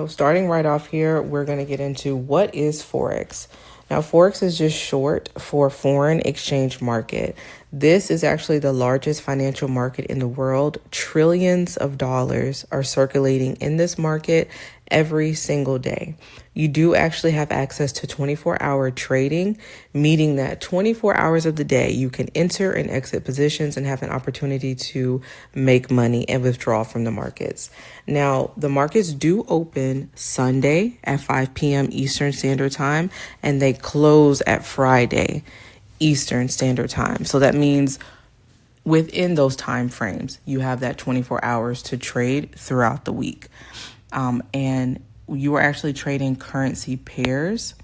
So starting right off here, we're going to get into what is Forex. Now, Forex is just short for foreign exchange market. This is actually the largest financial market in the world. Trillions of dollars are circulating in this market every single day. You do actually have access to 24-hour trading, meaning that 24 hours of the day you can enter and exit positions and have an opportunity to make money and withdraw from the markets. Now, the markets do open Sunday at 5 p.m. Eastern Standard Time, and they close at Friday Eastern Standard Time. So that means within those time frames, you have that 24 hours to trade throughout the week. And you are actually trading currency pairs.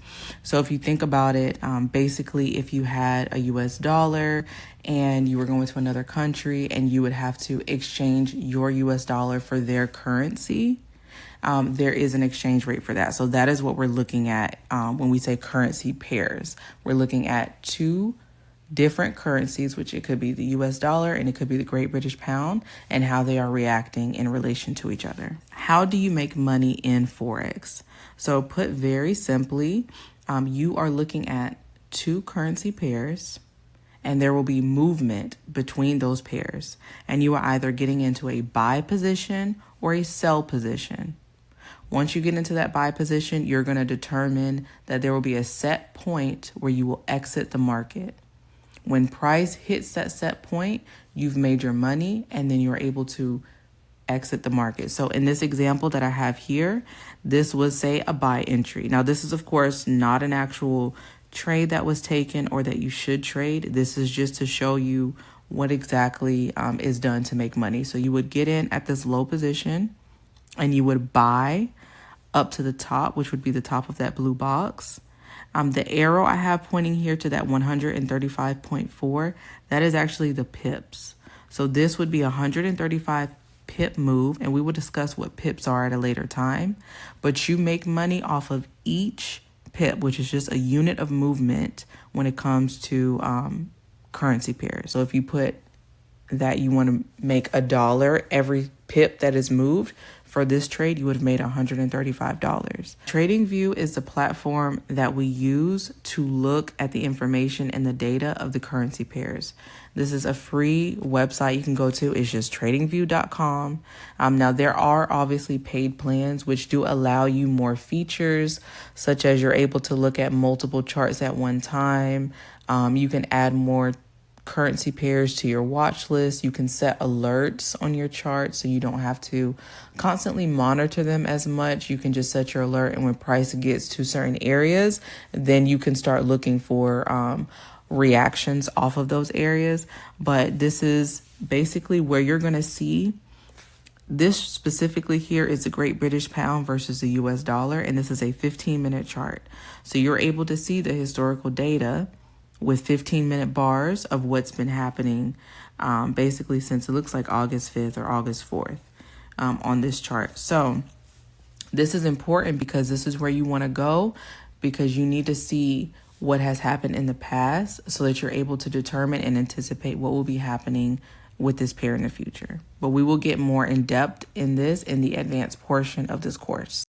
So if you think about it, basically if you had a US dollar and you were going to another country and you would have to exchange your US dollar for their currency, there is an exchange rate for that. So that is what we're looking at when we say currency pairs. We're looking at two different currencies, which it could be the US dollar and it could be the Great British Pound, and how they are reacting in relation to each other. How do you make money in Forex? So put very simply, you are looking at two currency pairs and there will be movement between those pairs. And you are either getting into a buy position or a sell position. Once you get into that buy position, you're going to determine that there will be a set point where you will exit the market. When price hits that set point, you've made your money and then you're able to exit the market. So in this example that I have here, this was, say, a buy entry. Now, this is, of course, not an actual trade that was taken or that you should trade. This is just to show you what exactly is done to make money. So you would get in at this low position and you would buy up to the top, which would be the top of that blue box. The arrow I have pointing here to that 135.4, that is actually the pips. So this would be 135 pip move, and we will discuss what pips are at a later time. But you make money off of each pip, which is just a unit of movement when it comes to currency pairs. So if you put that you want to make $1 every pip that is moved, for this trade, you would have made $135. TradingView is the platform that we use to look at the information and the data of the currency pairs. This is a free website you can go to. It's just tradingview.com. Now, there are obviously paid plans which do allow you more features, such as you're able to look at multiple charts at one time. You can add more currency pairs to your watch list. You can set alerts on your chart so you don't have to constantly monitor them as much. You can just set your alert, and when price gets to certain areas, then you can start looking for reactions off of those areas. But this is basically where you're going to see this specifically here is the Great British Pound versus the US dollar, and this is a 15-minute chart. So you're able to see the historical data with 15-minute bars of what's been happening basically since it looks like August 5th or August 4th on this chart. So this is important because this is where you want to go, because you need to see what has happened in the past so that you're able to determine and anticipate what will be happening with this pair in the future. But we will get more in depth in this in the advanced portion of this course.